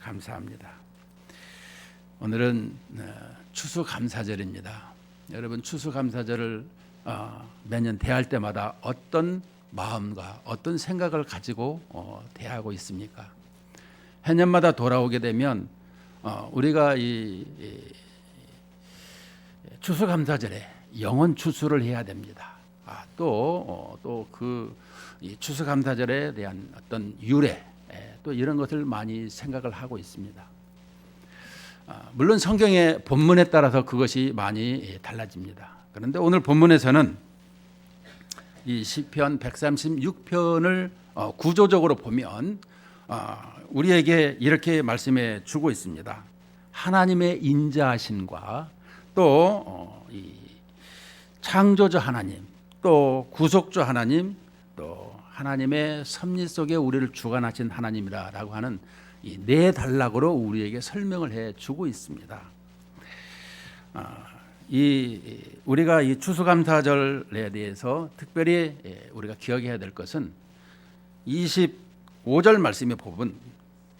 감사합니다. 오늘은 추수감사절입니다. 여러분 추수감사절을 매년 대할 때마다 어떤 마음과 어떤 생각을 가지고 대하고 있습니까? 해년마다 돌아오게 되면 우리가 이 추수감사절에 영원 추수를 해야 됩니다. 또 그 추수감사절에 대한 어떤 유래 또 이런 것을 많이 생각을 하고 있습니다. 물론 성경의 본문에 따라서 그것이 많이 달라집니다. 그런데 오늘 본문에서는 이 시편 136편을 구조적으로 보면 우리에게 이렇게 말씀해 주고 있습니다. 하나님의 인자하심과 또 이 창조주 하나님, 또 구속주 하나님, 또 하나님의 섭리 속에 우리를 주관하신 하나님이라고 하는 이 네 단락으로 우리에게 설명을 해 주고 있습니다. 우리가 이 추수감사절에 대해서 특별히 우리가 기억해야 될 것은 25절 말씀에 보면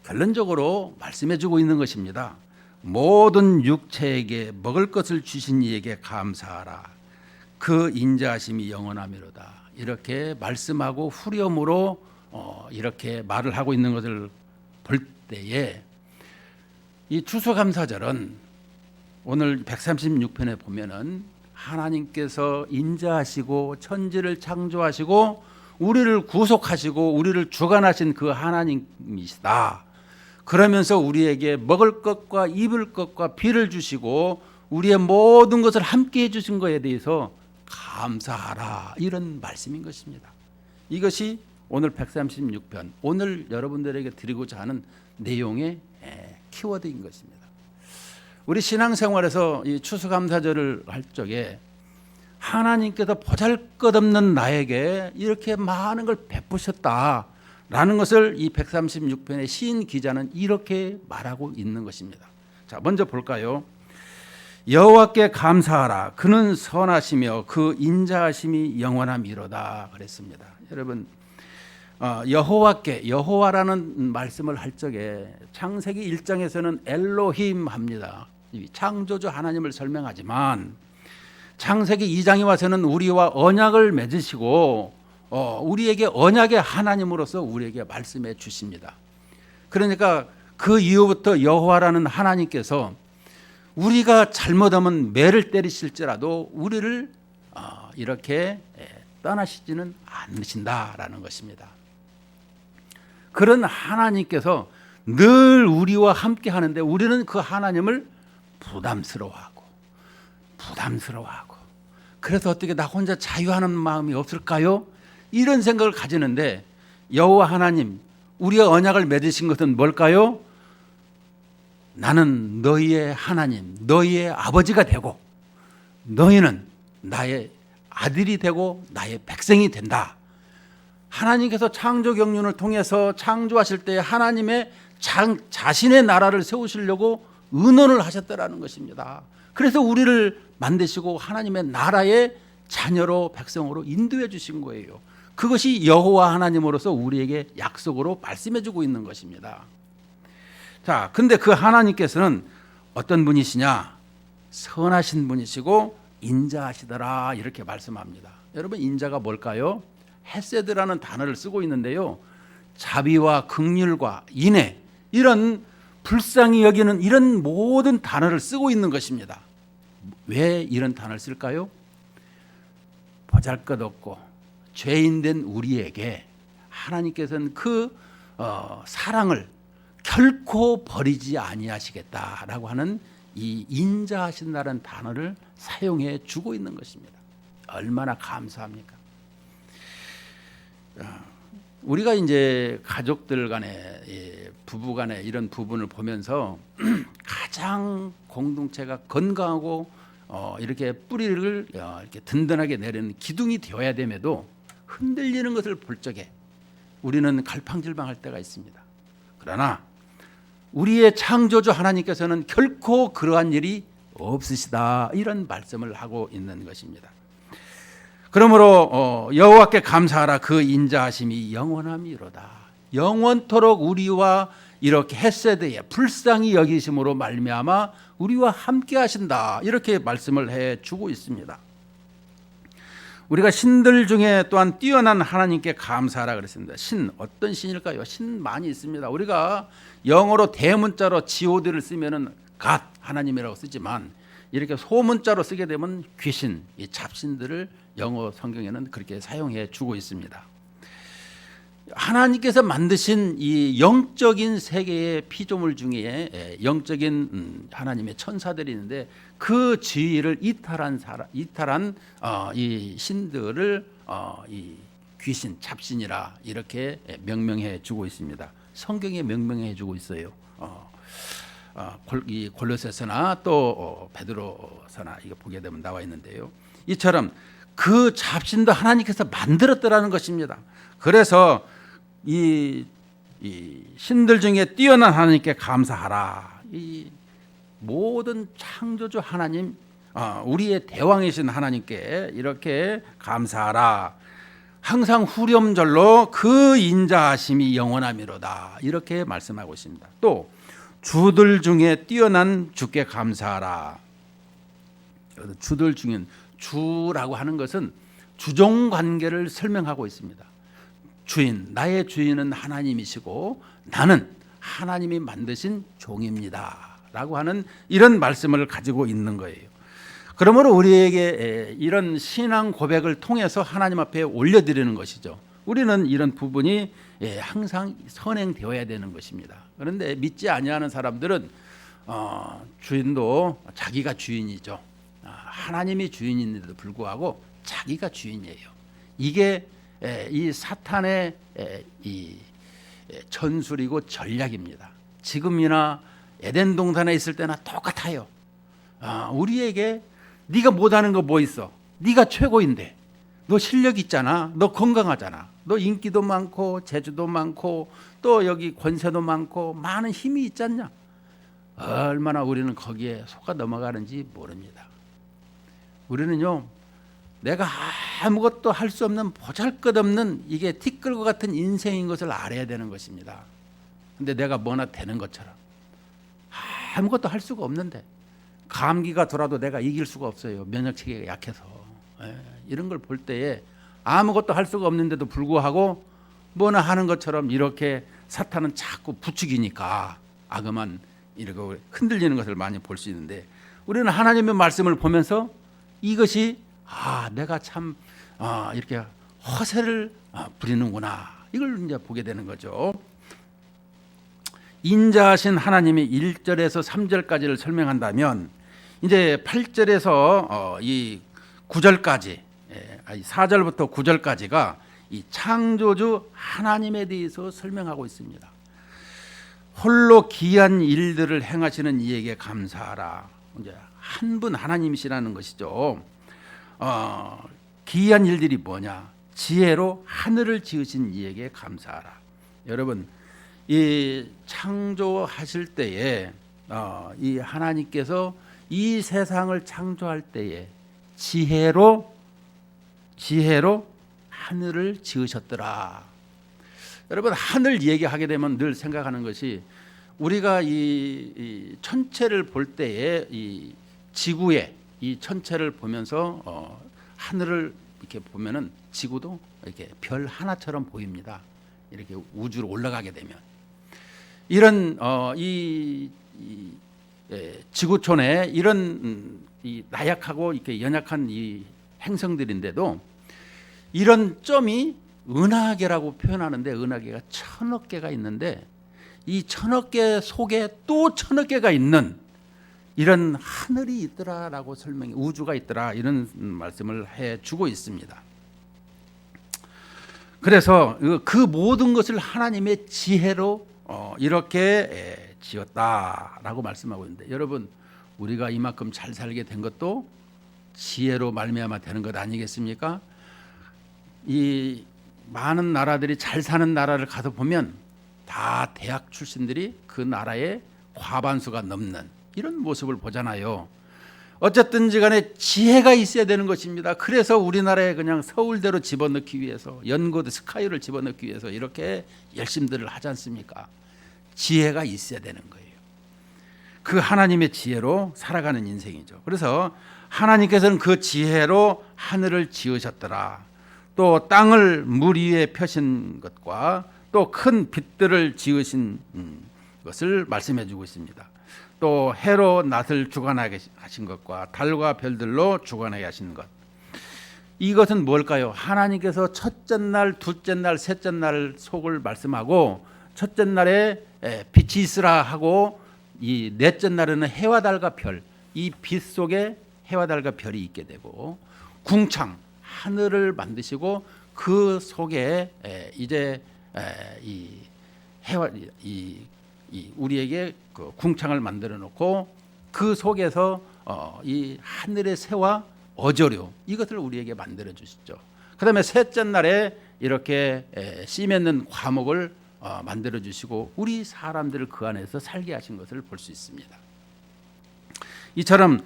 결론적으로 말씀해 주고 있는 것입니다. 모든 육체에게 먹을 것을 주신 이에게 감사하라. 그 인자하심이 영원하미로다. 이렇게 말씀하고 후렴으로 이렇게 말을 하고 있는 것을 볼 때에 이 추수감사절은 오늘 136편에 보면은 하나님께서 인자하시고 천지를 창조하시고 우리를 구속하시고 우리를 주관하신 그 하나님이시다. 그러면서 우리에게 먹을 것과 입을 것과 비를 주시고 우리의 모든 것을 함께 해주신 것에 대해서 감사하라, 이런 말씀인 것입니다. 이것이 오늘 136편 오늘 여러분들에게 드리고자 하는 내용의 키워드인 것입니다. 우리 신앙생활에서 이 추수감사절을 할 적에 하나님께서 보잘것없는 나에게 이렇게 많은 걸 베푸셨다라는 것을 이 136편의 시인 기자는 이렇게 말하고 있는 것입니다. 자, 먼저 볼까요? 여호와께 감사하라. 그는 선하시며 그 인자하심이 영원함이로다 그랬습니다. 여러분 여호와라는 말씀을 할 적에 창세기 1장에서는 엘로힘 합니다. 창조주 하나님을 설명하지만 창세기 2장에 와서는 우리와 언약을 맺으시고 우리에게 언약의 하나님으로서 우리에게 말씀해 주십니다. 그러니까 그 이후부터 여호와라는 하나님께서 우리가 잘못하면 매를 때리실지라도 우리를 이렇게 떠나시지는 않으신다라는 것입니다. 그런 하나님께서 늘 우리와 함께 하는데 우리는 그 하나님을 부담스러워하고 그래서 어떻게 나 혼자 자유하는 마음이 없을까요? 이런 생각을 가지는데 여호와 하나님, 우리의 언약을 맺으신 것은 뭘까요? 나는 너희의 하나님, 너희의 아버지가 되고 너희는 나의 아들이 되고 나의 백성이 된다. 하나님께서 창조 경륜을 통해서 창조하실 때 하나님의 자신의 나라를 세우시려고 의논을 하셨다라는 것입니다. 그래서 우리를 만드시고 하나님의 나라의 자녀로 백성으로 인도해 주신 거예요. 그것이 여호와 하나님으로서 우리에게 약속으로 말씀해 주고 있는 것입니다. 자, 근데 그 하나님께서는 어떤 분이시냐? 선하신 분이시고 인자하시더라 이렇게 말씀합니다. 여러분 인자가 뭘까요? 헤세드라는 단어를 쓰고 있는데요. 자비와 긍휼과 인애 이런 불쌍히 여기는 이런 모든 단어를 쓰고 있는 것입니다. 왜 이런 단어를 쓸까요? 보잘것없고 죄인된 우리에게 하나님께서는 그 사랑을 결코 버리지 아니하시겠다라고 하는 이 인자하신다는 단어를 사용해 주고 있는 것입니다. 얼마나 감사합니까? 우리가 이제 가족들 간에 부부 간에 이런 부분을 보면서 가장 공동체가 건강하고 이렇게 뿌리를 이렇게 든든하게 내리는 기둥이 되어야 됨에도 흔들리는 것을 볼 적에 우리는 갈팡질팡할 때가 있습니다. 그러나 우리의 창조주 하나님께서는 결코 그러한 일이 없으시다 이런 말씀을 하고 있는 것입니다. 그러므로 여호와께 감사하라. 그 인자하심이 영원함이로다. 영원토록 우리와 이렇게 헤세드에 불쌍히 여기심으로 말미암아 우리와 함께 하신다. 이렇게 말씀을 해 주고 있습니다. 우리가 신들 중에 또한 뛰어난 하나님께 감사하라 그랬습니다. 신, 어떤 신일까요? 신 많이 있습니다. 우리가 영어로 대문자로 god를 쓰면은 God, 하나님이라고 쓰지만 이렇게 소문자로 쓰게 되면 귀신, 이 잡신들을 영어 성경에는 그렇게 사용해 주고 있습니다. 하나님께서 만드신 이 영적인 세계의 피조물 중에 영적인 하나님의 천사들이 있는데 그 지위를 이탈한 이 신들을 이 귀신, 잡신이라 이렇게 명명해 주고 있습니다. 성경에 명명해 주고 있어요. 이 골로새서나 또 베드로서나 이거 보게 되면 나와 있는데요. 이처럼 그 잡신도 하나님께서 만들었더라는 것입니다. 그래서 이 신들 중에 뛰어난 하나님께 감사하라. 이 모든 창조주 하나님, 우리의 대왕이신 하나님께 이렇게 감사하라. 항상 후렴절로 그 인자하심이 영원하미로다. 이렇게 말씀하고 있습니다. 또 주들 중에 뛰어난 주께 감사하라. 주들 중에 주라고 하는 것은 주종 관계를 설명하고 있습니다. 주인, 나의 주인은 하나님이시고 나는 하나님이 만드신 종입니다 라고 하는 이런 말씀을 가지고 있는 거예요. 그러므로 우리에게 이런 신앙 고백을 통해서 하나님 앞에 올려드리는 것이죠. 우리는 이런 부분이 항상 선행되어야 되는 것입니다. 그런데 믿지 아니하는 사람들은 주인도 자기가 주인이죠. 하나님이 주인인데도 불구하고 자기가 주인이에요. 이게 이 사탄의 이 전술이고 전략입니다. 지금이나 에덴 동산에 있을 때나 똑같아요. 우리에게 네가 못하는 거 뭐 있어? 네가 최고인데, 너 실력 있잖아, 너 건강하잖아, 너 인기도 많고 재주도 많고 또 여기 권세도 많고 많은 힘이 있지 않냐? 얼마나 우리는 거기에 속아 넘어가는지 모릅니다. 우리는요, 내가 아무것도 할 수 없는 보잘것없는 이게 티끌과 같은 인생인 것을 알아야 되는 것입니다. 근데 내가 뭐나 되는 것처럼 아무것도 할 수가 없는데, 감기가 돌아도 내가 이길 수가 없어요. 면역체계가 약해서. 이런 걸 볼 때에 아무것도 할 수가 없는데도 불구하고 뭐나 하는 것처럼 이렇게 사탄은 자꾸 부추기니까 악음한 이렇게 흔들리는 것을 많이 볼 수 있는데, 우리는 하나님의 말씀을 보면서 이것이 내가 참 이렇게 허세를 부리는구나, 이걸 이제 보게 되는 거죠. 인자하신 하나님이 1절에서 3절까지를 설명한다면 이제 8절에서 이 9절까지 4절부터 9절까지가 이 창조주 하나님에 대해서 설명하고 있습니다. 홀로 기이한 일들을 행하시는 이에게 감사하라. 이제 한 분 하나님이시라는 것이죠. 기이한 일들이 뭐냐? 지혜로 하늘을 지으신 이에게 감사하라. 여러분, 이 창조하실 때에 이 하나님께서 이 세상을 창조할 때에 지혜로 하늘을 지으셨더라. 여러분, 하늘 얘기하게 되면 늘 생각하는 것이, 우리가 이 천체를 볼 때에 이 지구의 이 천체를 보면서 하늘을 이렇게 보면은 지구도 이렇게 별 하나처럼 보입니다. 이렇게 우주로 올라가게 되면 이런 지구촌에 이런 이 나약하고 이렇게 연약한 이 행성들인데도 이런 점이 은하계라고 표현하는데, 은하계가 1000억 개가 있는데 이 1000억 개 속에 또 1000억 개가 있는 이런 하늘이 있더라라고 설명해, 우주가 있더라, 이런 말씀을 해주고 있습니다. 그래서 그 모든 것을 하나님의 지혜로 이렇게 지었다라고 말씀하고 있는데, 여러분, 우리가 이만큼 잘 살게 된 것도 지혜로 말미암아 되는 것 아니겠습니까? 이 많은 나라들이 잘 사는 나라를 가서 보면 다 대학 출신들이 그 나라의 과반수가 넘는 이런 모습을 보잖아요. 어쨌든지 간에 지혜가 있어야 되는 것입니다. 그래서 우리나라에 그냥 서울대로 집어넣기 위해서, 연고대 스카이를 집어넣기 위해서 이렇게 열심들을 하지 않습니까? 지혜가 있어야 되는 거예요. 그 하나님의 지혜로 살아가는 인생이죠. 그래서 하나님께서는 그 지혜로 하늘을 지으셨더라. 또 땅을 물 위에 펴신 것과 또 큰 빛들을 지으신 것을 말씀해 주고 있습니다. 또 해로 낫을 주관하게 하신 것과 달과 별들로 주관하게 하신 것. 이것은 뭘까요? 하나님께서 첫째 날, 둘째 날, 셋째 날 속을 말씀하고 첫째 날에 빛이 있으라 하고 이 넷째 날에는 해와 달과 별, 이 빛 속에 해와 달과 별이 있게 되고 궁창 하늘을 만드시고 그 속에 이제 이 해와 이 우리에게 그 궁창을 만들어 놓고 그 속에서 이 하늘의 새와 어조류 이것을 우리에게 만들어 주시죠. 그다음에 셋째 날에 이렇게 씨 맺는 과목을 만들어 주시고 우리 사람들을 그 안에서 살게 하신 것을 볼 수 있습니다. 이처럼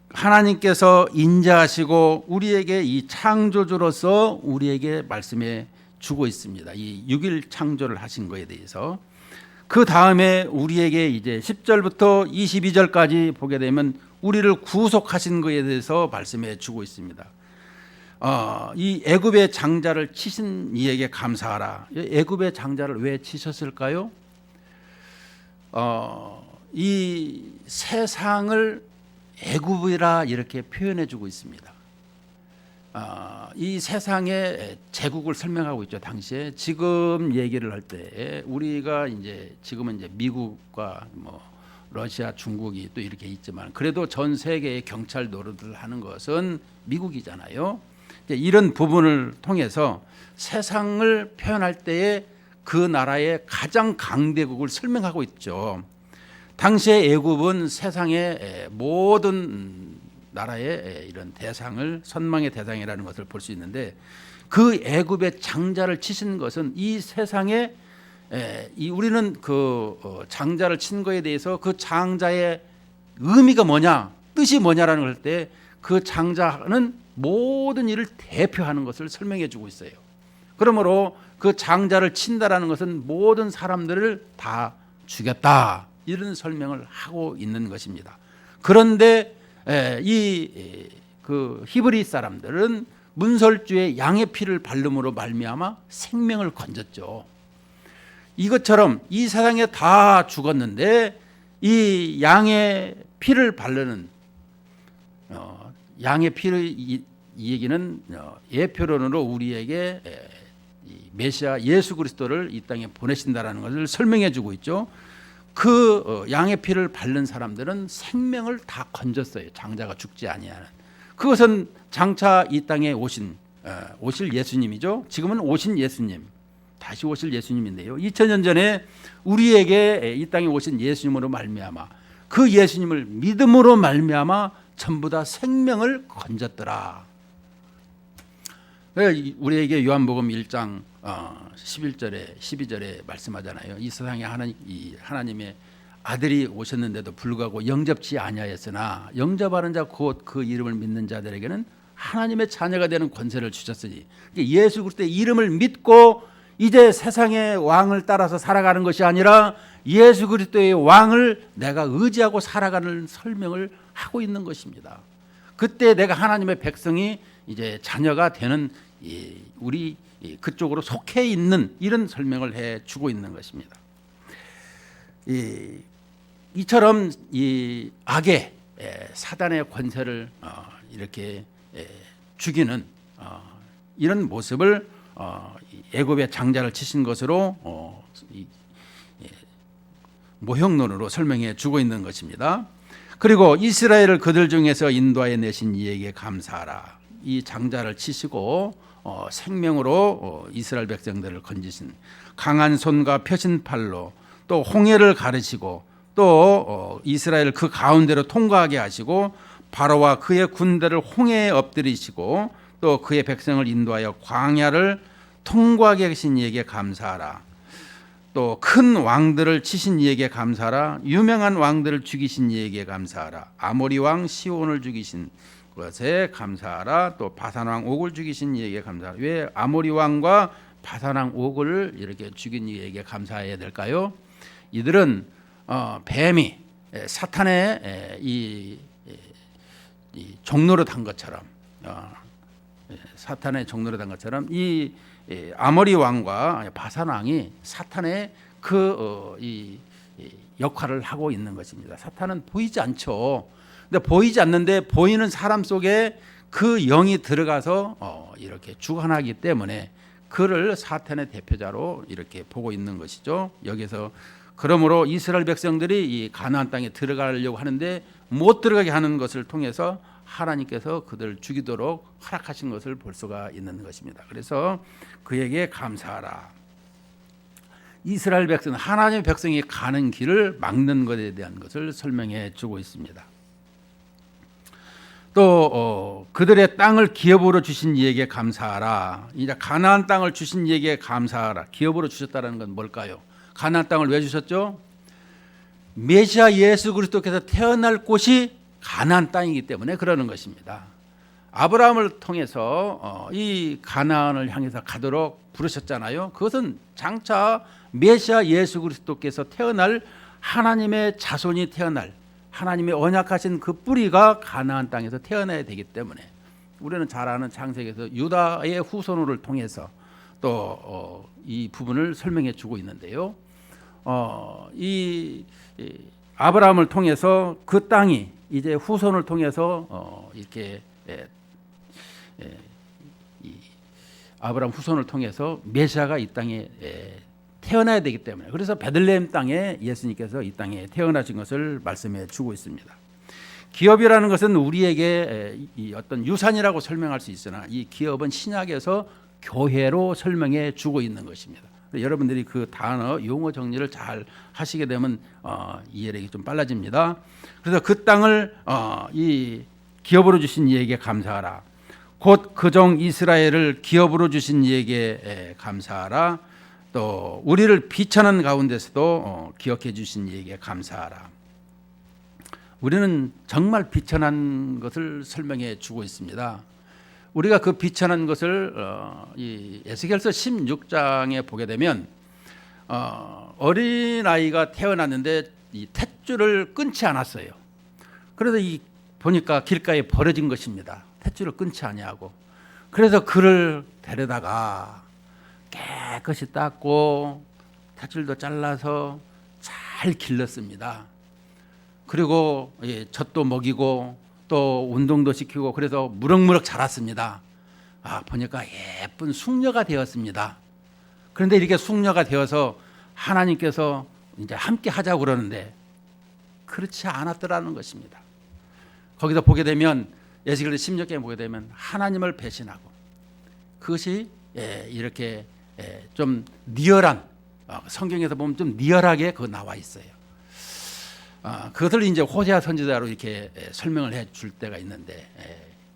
하나님께서 인자하시고 우리에게 이 창조주로서 우리에게 말씀해 주고 있습니다. 이 6일 창조를 하신 것에 대해서. 그 다음에 우리에게 이제 10절부터 22절까지 보게 되면 우리를 구속하신 것에 대해서 말씀해 주고 있습니다. 이 애굽의 장자를 치신 이에게 감사하라. 애굽의 장자를 왜 치셨을까요? 이 세상을 애굽이라 이렇게 표현해 주고 있습니다. 이 세상의 제국을 설명하고 있죠. 당시에 지금 얘기를 할 때 우리가 이제 지금은 이제 미국과 뭐 러시아, 중국이 또 이렇게 있지만 그래도 전 세계의 경찰 노릇을 하는 것은 미국이잖아요. 이런 부분을 통해서 세상을 표현할 때에 그 나라의 가장 강대국을 설명하고 있죠. 당시의 애굽은 세상의 모든 나라의 이런 대상을 선망의 대상이라는 것을 볼 수 있는데 그 애굽의 장자를 치신 것은 이 세상에 우리는 그 장자를 친 것에 대해서 그 장자의 의미가 뭐냐, 뜻이 뭐냐라는 걸 때 그 장자는 모든 일을 대표하는 것을 설명해 주고 있어요. 그러므로 그 장자를 친다라는 것은 모든 사람들을 다 죽였다 이런 설명을 하고 있는 것입니다. 그런데 그 히브리 사람들은 문설주에 양의 피를 바름으로 말미암아 생명을 건졌죠. 이것처럼 이 세상에 다 죽었는데 이 양의 피를 바르는 양의 피를 이 얘기는 예표론으로 우리에게 메시아 예수 그리스도를 이 땅에 보내신다라는 것을 설명해 주고 있죠. 그 양의 피를 바른 사람들은 생명을 다 건졌어요. 장자가 죽지 아니하는. 그것은 장차 이 땅에 오실 예수님이죠. 지금은 오신 예수님, 다시 오실 예수님인데요. 2000년 전에 우리에게 이 땅에 오신 예수님으로 말미암아 그 예수님을 믿음으로 말미암아 전부 다 생명을 건졌더라. 우리에게 요한복음 1장 11절에 12절에 말씀하잖아요. 이 세상에 하나님의 아들이 오셨는데도 불구하고 영접치 아니하였으나 영접하는 자 곧 그 이름을 믿는 자들에게는 하나님의 자녀가 되는 권세를 주셨으니 예수 그리스도의 이름을 믿고 이제 세상의 왕을 따라서 살아가는 것이 아니라 예수 그리스도의 왕을 내가 의지하고 살아가는 설명을 하고 있는 것입니다. 그때 내가 하나님의 백성이 이제 자녀가 되는 우리 그쪽으로 속해 있는 이런 설명을 해주고 있는 것입니다. 이처럼 이 악의 사단의 권세를 이렇게 죽이는 이런 모습을 애굽의 장자를 치신 것으로 모형론으로 설명해 주고 있는 것입니다. 그리고 이스라엘을 그들 중에서 인도하여 내신 이에게 감사하라. 이 장자를 치시고 생명으로 이스라엘 백성들을 건지신 강한 손과 펴신 팔로 또 홍해를 가르시고 또 이스라엘 그 가운데로 통과하게 하시고 바로와 그의 군대를 홍해에 엎드리시고 또 그의 백성을 인도하여 광야를 통과하게 하신 이에게 감사하라. 또 큰 왕들을 치신 이에게 감사하라. 유명한 왕들을 죽이신 이에게 감사하라. 아모리 왕 시온을 죽이신 것에 감사하라. 또 바산 왕 옥을 죽이신 이에게 감사하라. 왜 아모리 왕과 바산 왕 옥을 이렇게 죽인 이에게 감사해야 될까요? 이들은 뱀이 사탄의 이 종노릇 한 것처럼 사탄의 종노릇 한 것처럼 이 아모리 왕과 바산 왕이 사탄의 이 역할을 하고 있는 것입니다. 사탄은 보이지 않죠. 근데 보이지 않는데 보이는 사람 속에 그 영이 들어가서 이렇게 주관하기 때문에 그를 사탄의 대표자로 이렇게 보고 있는 것이죠. 여기서 그러므로 이스라엘 백성들이 이 가나안 땅에 들어가려고 하는데 못 들어가게 하는 것을 통해서 하나님께서 그들을 죽이도록 허락하신 것을 볼 수가 있는 것입니다. 그래서 그에게 감사하라. 이스라엘 백성, 하나님의 백성이 가는 길을 막는 것에 대한 것을 설명해 주고 있습니다. 또 그들의 땅을 기업으로 주신 이에게 감사하라. 이제 가나안 땅을 주신 이에게 감사하라. 기업으로 주셨다는 건 뭘까요? 가나안 땅을 왜 주셨죠? 메시아 예수 그리스도께서 태어날 곳이 가나안 땅이기 때문에 그러는 것입니다. 아브라함을 통해서 이 가나안을 향해서 가도록 부르셨잖아요. 그것은 장차 메시아 예수 그리스도께서 태어날 하나님의 자손이 태어날 하나님의 언약하신 그 뿌리가 가나안 땅에서 태어나야 되기 때문에 우리는 잘 아는 창세기에서 유다의 후손을 통해서 또 이 부분을 설명해 주고 있는데요. 이 아브라함을 통해서 그 땅이 이제 후손을 통해서 이렇게 아브라함 후손을 통해서 메시아가 이 땅에 태어나야 되기 때문에 그래서 베들레헴 땅에 예수님께서 이 땅에 태어나신 것을 말씀해 주고 있습니다. 기업이라는 것은 우리에게 이 어떤 유산이라고 설명할 수 있으나 이 기업은 신약에서 교회로 설명해 주고 있는 것입니다. 여러분들이 그 단어 용어 정리를 잘 하시게 되면 이해력이 좀 빨라집니다. 그래서 그 땅을 이 기업으로 주신 이에게 감사하라. 곧 그 종 이스라엘을 기업으로 주신 이에게 감사하라. 또 우리를 비천한 가운데서도 기억해 주신 이에게 감사하라. 우리는 정말 비천한 것을 설명해 주고 있습니다. 우리가 그 비천한 것을 이 에스겔서 16장에 보게 되면 어린아이가 태어났는데 이 탯줄을 끊지 않았어요. 그래서 이 보니까 길가에 버려진 것입니다. 탯줄을 끊지 아니하고. 그래서 그를 데려다가 깨끗이 닦고 탯줄도 잘라서 잘 길렀습니다. 그리고 젖도 먹이고 또 운동도 시키고 그래서 무럭무럭 자랐습니다. 보니까 예쁜 숙녀가 되었습니다. 그런데 이렇게 숙녀가 되어서 하나님께서 이제 함께 하자고 그러는데 그렇지 않았더라는 것입니다. 거기서 보게 되면 에스겔서 16장에 보게 되면 하나님을 배신하고 그것이 이렇게 좀 리얼한 성경에서 보면 좀 리얼하게 그 나와 있어요. 그것을 이제 호세아 선지자로 이렇게 설명을 해 줄 때가 있는데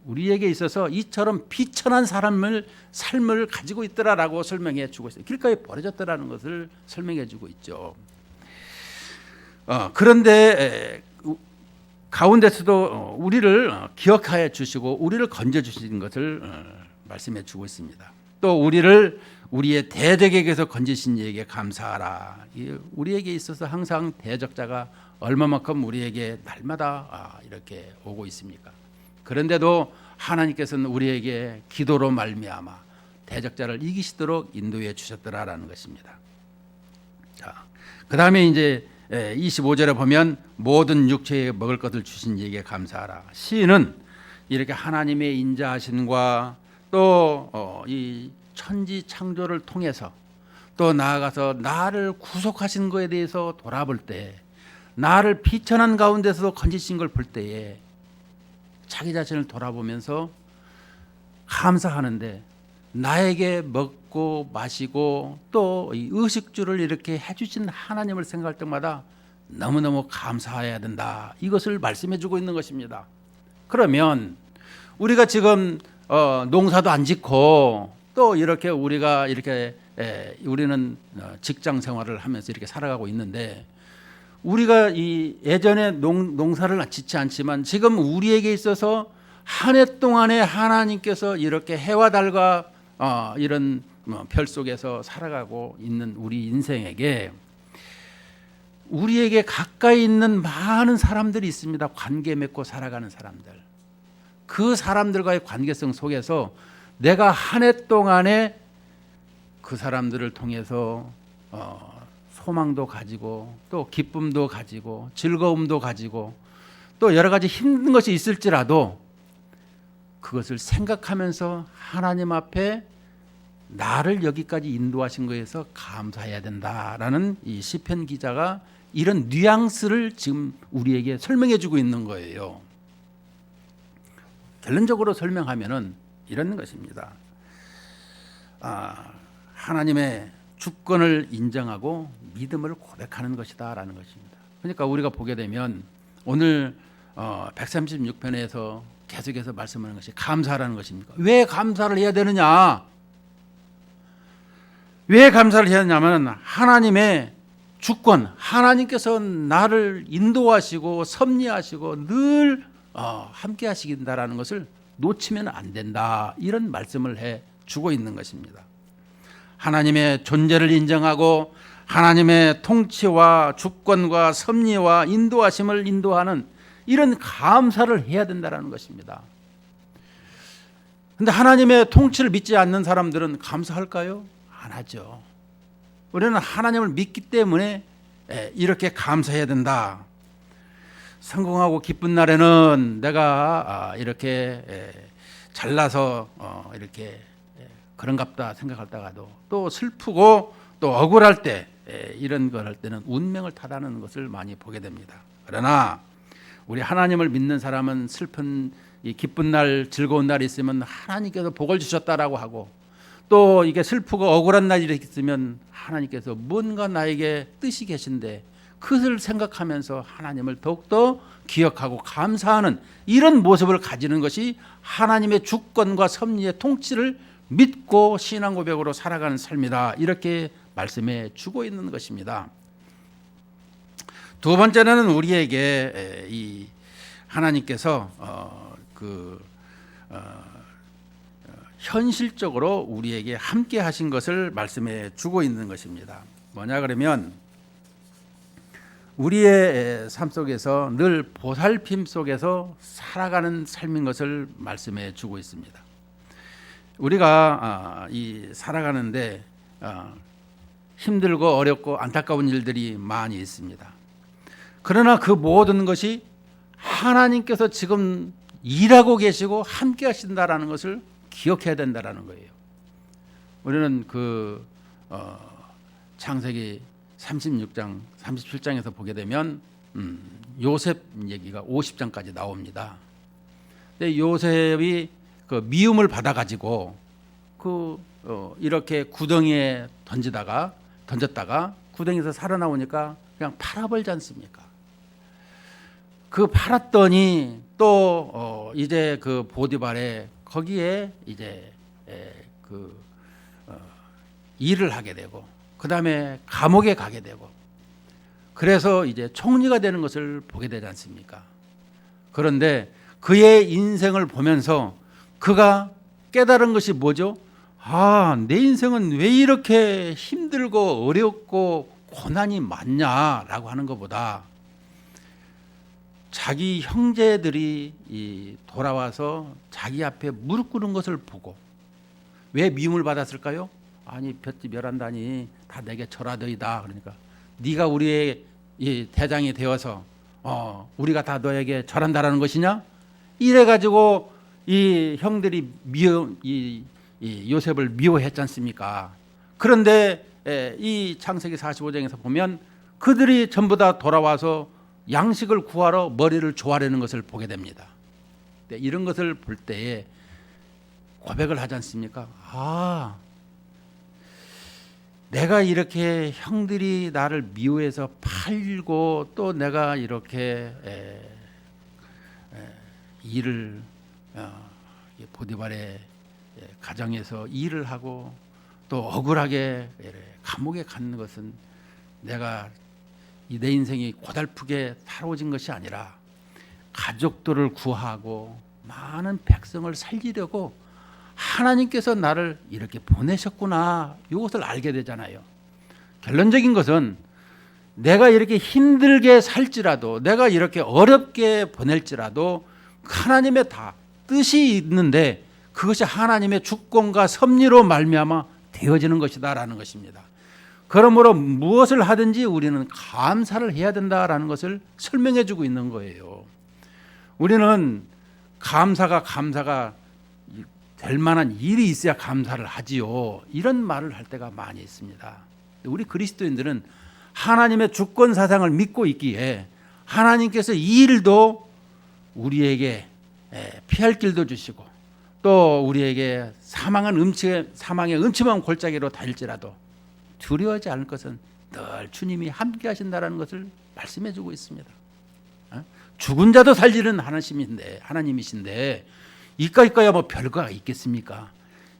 우리에게 있어서 이처럼 비천한 삶을 가지고 있더라라고 설명해 주고 있어요. 길가에 버려졌더라는 것을 설명해 주고 있죠. 그런데 가운데서도 우리를 기억하여 주시고 우리를 건져 주신 것을 말씀해 주고 있습니다. 또 우리를 우리의 대적에게서 건지신 이에게 감사하라. 우리에게 있어서 항상 대적자가 얼마만큼 우리에게 날마다 이렇게 오고 있습니까? 그런데도 하나님께서는 우리에게 기도로 말미암아 대적자를 이기시도록 인도해 주셨더라라는 것입니다. 자, 그다음에 이제 25절에 보면 모든 육체에 먹을 것을 주신 이에게 감사하라. 시인은 이렇게 하나님의 인자하심과 또 이 천지 창조를 통해서 또 나아가서 나를 구속하신 것에 대해서 돌아볼 때 나를 비천한 가운데서 건지신 걸 볼 때에 자기 자신을 돌아보면서 감사하는데 나에게 먹고 마시고 또 이 의식주를 이렇게 해주신 하나님을 생각할 때마다 너무너무 감사해야 된다. 이것을 말씀해 주고 있는 것입니다. 그러면 우리가 지금 농사도 안 짓고 또 이렇게 우리가 이렇게 우리는 직장 생활을 하면서 이렇게 살아가고 있는데 우리가 이 예전에 농사를 짓지 않지만 지금 우리에게 있어서 한 해 동안에 하나님께서 이렇게 해와 달과 이런 별 속에서 살아가고 있는 우리 인생에게 우리에게 가까이 있는 많은 사람들이 있습니다. 관계 맺고 살아가는 사람들. 그 사람들과의 관계성 속에서 내가 한 해 동안에 그 사람들을 통해서 소망도 가지고 또 기쁨도 가지고 즐거움도 가지고 또 여러 가지 힘든 것이 있을지라도 그것을 생각하면서 하나님 앞에 나를 여기까지 인도하신 거에서 감사해야 된다라는 이 시편 기자가 이런 뉘앙스를 지금 우리에게 설명해 주고 있는 거예요. 결론적으로 설명하면은 이런 것입니다. 하나님의 주권을 인정하고 믿음을 고백하는 것이다라는 것입니다. 그러니까 우리가 보게 되면 오늘 136편에서 계속해서 말씀하는 것이 감사라는 것입니까? 왜 감사를 해야 되느냐? 왜 감사를 해야 하냐면 하나님의 주권, 하나님께서 나를 인도하시고 섭리하시고 늘 함께 하시긴다라는 것을 놓치면 안 된다. 이런 말씀을 해 주고 있는 것입니다. 하나님의 존재를 인정하고 하나님의 통치와 주권과 섭리와 인도하심을 인도하는 이런 감사를 해야 된다는 것입니다. 그런데 하나님의 통치를 믿지 않는 사람들은 감사할까요? 안 하죠. 우리는 하나님을 믿기 때문에 이렇게 감사해야 된다. 성공하고 기쁜 날에는 내가 이렇게 잘나서 이렇게 그런갑다 생각하다가도 또 슬프고 또 억울할 때 이런 걸 할 때는 운명을 탓하는 것을 많이 보게 됩니다. 그러나 우리 하나님을 믿는 사람은 슬픈 이 기쁜 날 즐거운 날이 있으면 하나님께서 복을 주셨다라고 하고 또 이게 슬프고 억울한 날이 있으면 하나님께서 뭔가 나에게 뜻이 계신데 그것을 생각하면서 하나님을 더욱더 기억하고 감사하는 이런 모습을 가지는 것이 하나님의 주권과 섭리의 통치를 믿고 신앙 고백으로 살아가는 삶이다. 이렇게 말씀해 주고 있는 것입니다. 두 번째는 우리에게 이 하나님께서 현실적으로 우리에게 함께 하신 것을 말씀해 주고 있는 것입니다. 뭐냐 그러면 우리의 삶 속에서 늘 보살핌 속에서 살아가는 삶인 것을 말씀해 주고 있습니다. 우리가 이 살아가는데 힘들고 어렵고 안타까운 일들이 많이 있습니다. 그러나 그 모든 것이 하나님께서 지금 일하고 계시고 함께 하신다라는 것을 기억해야 된다라는 거예요. 우리는 창세기 36장, 37장에서 보게 되면 요셉 얘기가 50장까지 나옵니다. 근데 요셉이 그 미움을 받아가지고 이렇게 구덩이에 던졌다가 구덩이에서 살아나오니까 그냥 팔아버리지 않습니까? 그 팔았더니 또 이제 그 보디발에 거기에 이제 일을 하게 되고 그 다음에 감옥에 가게 되고 그래서 이제 총리가 되는 것을 보게 되지 않습니까? 그런데 그의 인생을 보면서 그가 깨달은 것이 뭐죠? 내 인생은 왜 이렇게 힘들고 어렵고 고난이 많냐라고 하는 것보다 자기 형제들이 돌아와서 자기 앞에 무릎 꿇은 것을 보고 왜 미움을 받았을까요? 아니 볏짚 11단이 다 내게 절하더이다. 그러니까 네가 우리의 대장이 되어서 우리가 다 너에게 절한다라는 것이냐? 이래가지고 이 형들이 요셉을 미워했지 않습니까? 그런데 이 창세기 45장에서 보면 그들이 전부 다 돌아와서 양식을 구하러 머리를 조아려는 것을 보게 됩니다. 이런 것을 볼 때에 고백을 하지 않습니까? 내가 이렇게 형들이 나를 미워해서 팔고 또 내가 이렇게 일을 보디발의 가정에서 일을 하고 또 억울하게 감옥에 갔는 것은 내가 내 인생이 고달프게 살아오진 것이 아니라 가족들을 구하고 많은 백성을 살리려고 하나님께서 나를 이렇게 보내셨구나. 이것을 알게 되잖아요. 결론적인 것은 내가 이렇게 힘들게 살지라도, 내가 이렇게 어렵게 보낼지라도 하나님의 다 뜻이 있는데 그것이 하나님의 주권과 섭리로 말미암아 되어지는 것이다라는 것입니다. 그러므로 무엇을 하든지 우리는 감사를 해야 된다라는 것을 설명해 주고 있는 거예요. 우리는 감사가 될 만한 일이 있어야 감사를 하지요, 이런 말을 할 때가 많이 있습니다. 우리 그리스도인들은 하나님의 주권 사상을 믿고 있기에 하나님께서 이 일도 우리에게 피할 길도 주시고 또 우리에게 사망의 음침한 골짜기로 달릴지라도 두려워하지 않을 것은 늘 주님이 함께 하신다는 것을 말씀해 주고 있습니다. 죽은 자도 살리는 하나님이신데 이까이까야 뭐 별거가 있겠습니까?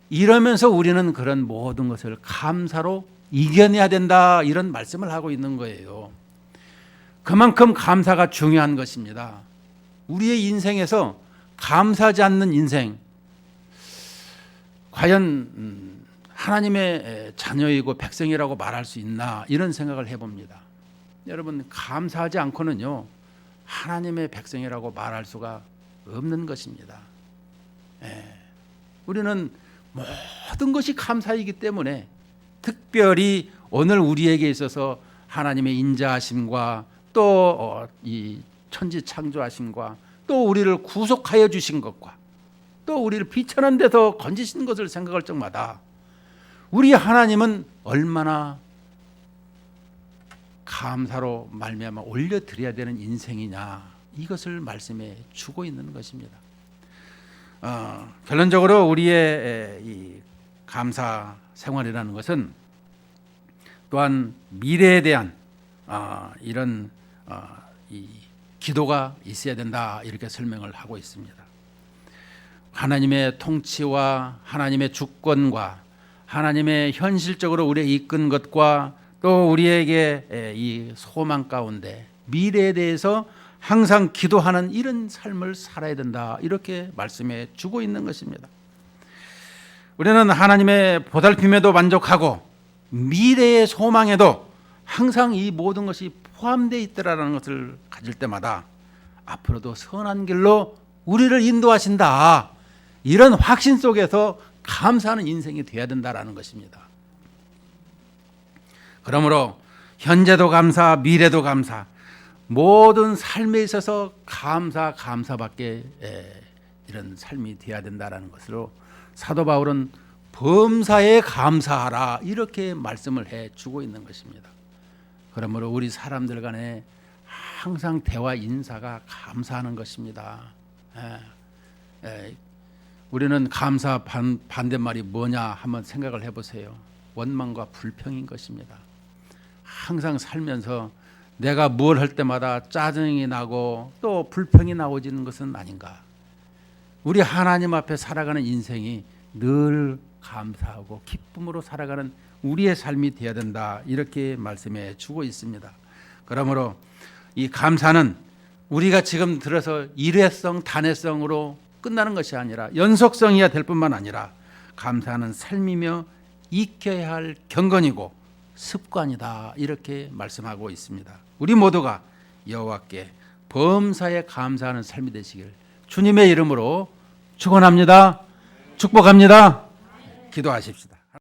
이러면서 우리는 그런 모든 것을 감사로 이겨내야 된다, 이런 말씀을 하고 있는 거예요. 그만큼 감사가 중요한 것입니다. 우리의 인생에서 감사하지 않는 인생, 과연 하나님의 자녀이고 백성이라고 말할 수 있나, 이런 생각을 해봅니다. 여러분, 감사하지 않고는요 하나님의 백성이라고 말할 수가 없는 것입니다. 우리는 모든 것이 감사이기 때문에 특별히 오늘 우리에게 있어서 하나님의 인자하심과 또 이 천지 창조하심과 또 우리를 구속하여 주신 것과 또 우리를 비천한 데서 건지신 것을 생각할 적마다 우리 하나님은 얼마나 감사로 말미암아 올려드려야 되는 인생이냐, 이것을 말씀해 주고 있는 것입니다. 결론적으로 우리의 이 감사 생활이라는 것은 또한 미래에 대한 이런 이 기도가 있어야 된다, 이렇게 설명을 하고 있습니다. 하나님의 통치와 하나님의 주권과 하나님의 현실적으로 우리를 이끈 것과 또 우리에게 이 소망 가운데 미래에 대해서 항상 기도하는 이런 삶을 살아야 된다, 이렇게 말씀해 주고 있는 것입니다. 우리는 하나님의 보살핌에도 만족하고 미래의 소망에도 항상 이 모든 것이 포함되어 있더라는 것을 가질 때마다 앞으로도 선한 길로 우리를 인도하신다, 이런 확신 속에서 감사하는 인생이 되어야 된다는 것입니다. 그러므로 현재도 감사, 미래도 감사, 모든 삶에 있어서 감사밖에 이런 삶이 되어야 된다는 것으로 사도 바울은 범사에 감사하라, 이렇게 말씀을 해주고 있는 것입니다. 그러므로 우리 사람들 간에 항상 대화 인사가 감사하는 것입니다. 우리는 감사 반대말이 뭐냐 한번 생각을 해보세요. 원망과 불평인 것입니다. 항상 살면서 내가 뭘 할 때마다 짜증이 나고 또 불평이 나오지는 것은 아닌가. 우리 하나님 앞에 살아가는 인생이 늘 감사하고 기쁨으로 살아가는 우리의 삶이 되어야 된다, 이렇게 말씀해 주고 있습니다. 그러므로 이 감사는 우리가 지금 들어서 일회성, 단회성으로 끝나는 것이 아니라 연속성이야 될 뿐만 아니라 감사하는 삶이며 익혀야 할 경건이고 습관이다, 이렇게 말씀하고 있습니다. 우리 모두가 여호와께 범사에 감사하는 삶이 되시길 주님의 이름으로 축원합니다. 축복합니다. 기도하십시다.